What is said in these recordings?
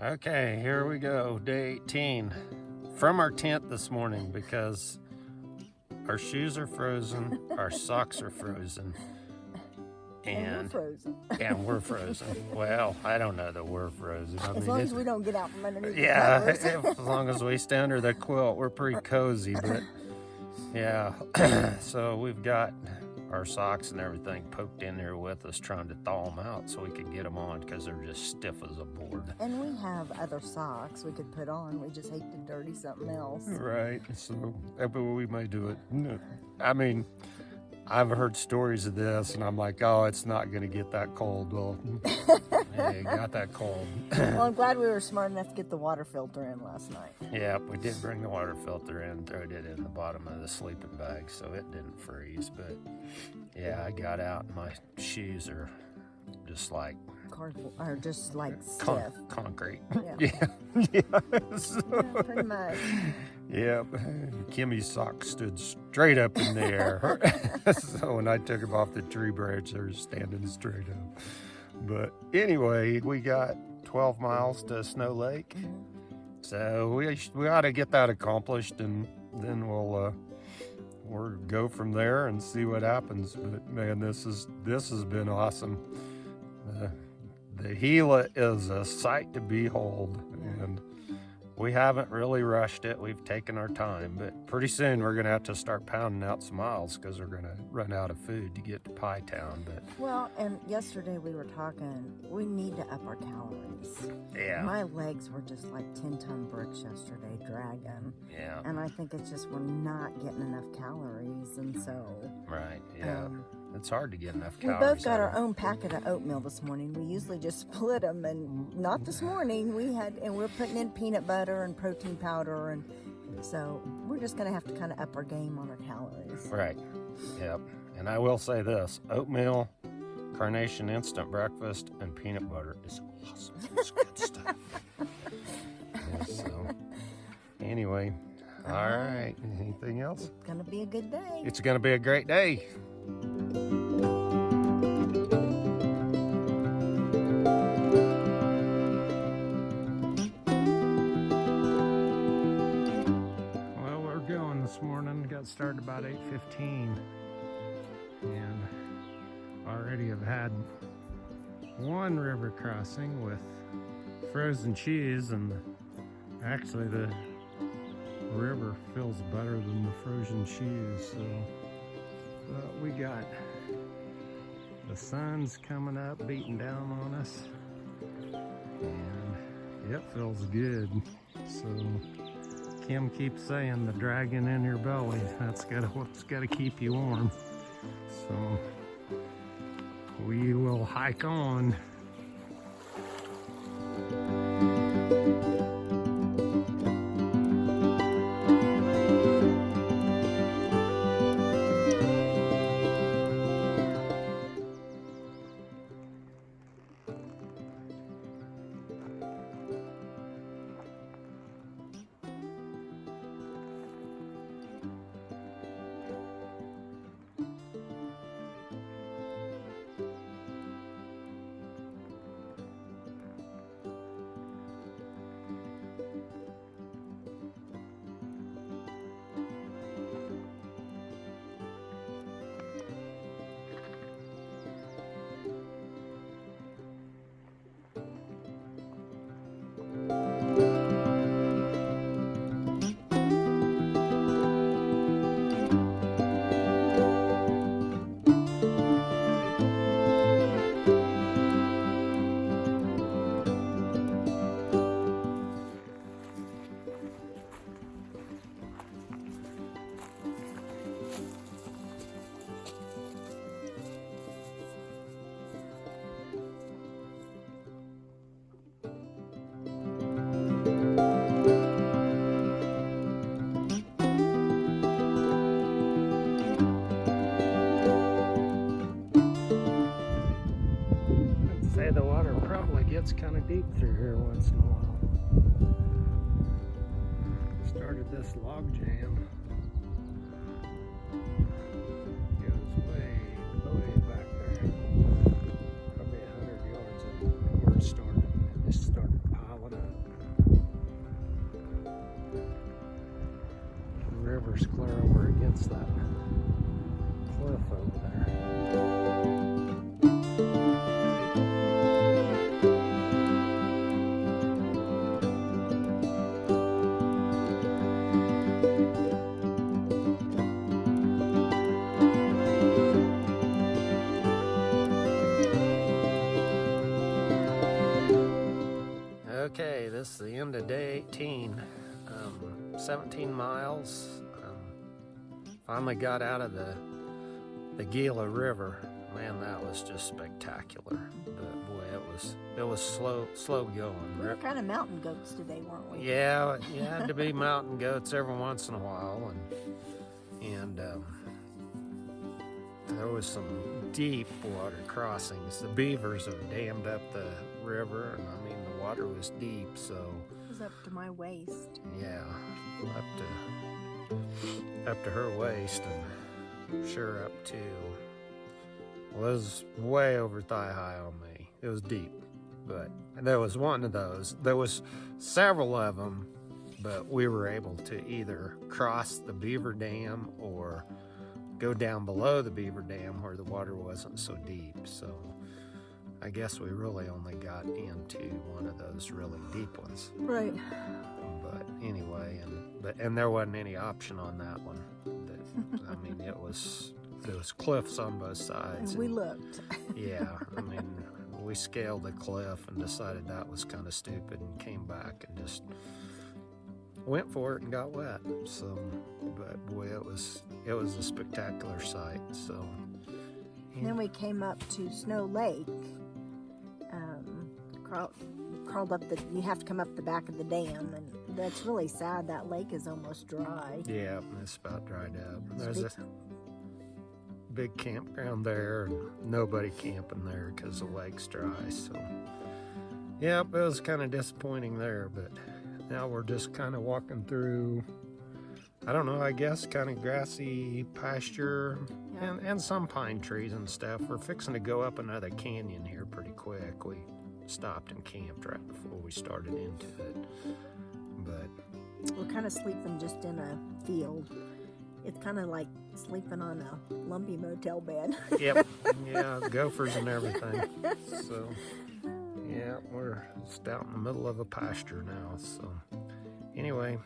Okay, here we go, day 18. From our tent this morning because our shoes are frozen, our socks are frozen, and we're frozen. Well, I don't know that we're frozen. As long as we don't get out from underneath the yeah, covers. as long as we stay under the quilt, we're pretty cozy, but yeah. So we've got our socks and everything poked in there with us, trying to thaw them out so we could get them on because they're just stiff as a board. And we have other socks we could put on. We just hate to dirty something else. Right. So, but we may do it. I mean, I've heard stories of this, and I'm like, oh, it's not going to get that cold. Well, yeah, it got that cold. Well, I'm glad we were smart enough to get the water filter in last night. Yeah, we did bring the water filter in, throwed it in the bottom of the sleeping bag, so it didn't freeze. But yeah, I got out, and my shoes are just like cardboard, or just like stiff. Concrete. Yeah. Yeah. So, Yeah, pretty much. Yep. Kimmy's socks stood straight up in the air. So when I took them off the tree branch, they were standing straight up. But anyway, we got 12 miles to Snow Lake. So we ought to get that accomplished, and then we'll go from there and see what happens. But man, this has been awesome. The Gila is a sight to behold, and we haven't really rushed it. We've taken our time, but pretty soon we're going to have to start pounding out some miles because we're going to run out of food to get to Pie Town. But well, and yesterday we were talking, we need to up our calories. yeah, My legs were just like 10-ton bricks yesterday, dragging. yeah, And I think it's just we're not getting enough calories, and so... right, yeah. It's hard to get enough We calories. both got our own packet of oatmeal this morning. We usually just split them, and not this morning. We're putting in peanut butter and protein powder, and so we're just going to have to kind of up our game on our calories. Right, yep. And I will say this, oatmeal, Carnation Instant Breakfast, and peanut butter is awesome. It's good stuff. Yeah, so, anyway, all right. Anything else? It's going to be a good day. It's going to be a great day. Well, we're going this morning. Got started about 8:15, and already have had one river crossing with frozen cheese, and actually the river feels better than the frozen cheese. So we got the sun's coming up, beating down on us, and it feels good. So Kim keeps saying the dragon in your belly, that's what's gotta keep you warm. So we will hike on. The water probably gets kind of deep through here once in a while. Started this log jam. Goes way back there. Probably 100 yards of where it started. It just started piling up. What's that? Cliff over there. Okay, this is the end of day 18. 17 miles. Finally got out of the Gila River. Man, that was just spectacular. But boy, it was slow going. We were kind of mountain goats today, weren't we? Yeah, you had to be mountain goats every once in a while, and there was some deep water crossings. The beavers have dammed up the river, and I mean the water was deep, so It was up to my waist. yeah, up to her waist, and sure up to, well, it was way over thigh high on me. It was deep, but there was one of those. There was several of them, but we were able to either cross the beaver dam or go down below the beaver dam where the water wasn't so deep. So I guess we really only got into one of those really deep ones. Right. But anyway, and there wasn't any option on that one. I mean, there was cliffs on both sides. And we looked. Yeah, I mean, we scaled the cliff and decided that was kind of stupid and came back and just went for it and got wet. So, but boy, it was a spectacular sight. So, And then we came up to Snow Lake. Crawled up you have to come up the back of the dam, and that's really sad. That lake is almost dry. yeah, it's about dried up. There's a big campground there, and nobody camping there because the lake's dry. So, yeah, it was kind of disappointing there. But now we're just kind of walking through, I don't know, I guess kind of grassy pasture, Yeah. and some pine trees and stuff. We're fixing to go up another canyon here pretty quick. We stopped and camped right before we started into it. But We're kind of sleeping just in a field. It's kind of like sleeping on a lumpy motel bed. yep, yeah, gophers and everything. So, yeah, we're just out in the middle of a pasture now. So, anyway,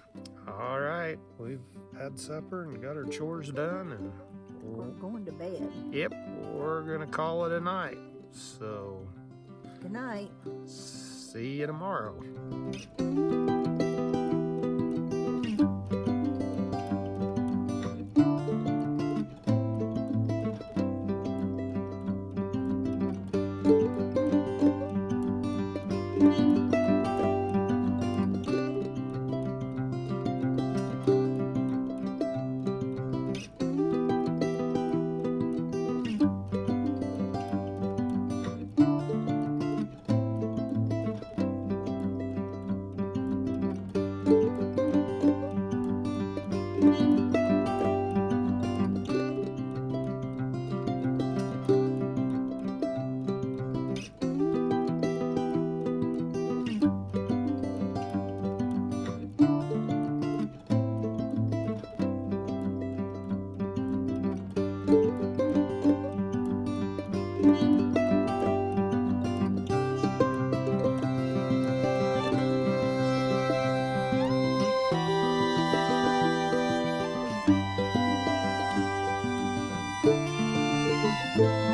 all right, we've had supper and got our chores done, and We're going to bed. yep, we're gonna call it a night. So, Good night. see you tomorrow. Thank you.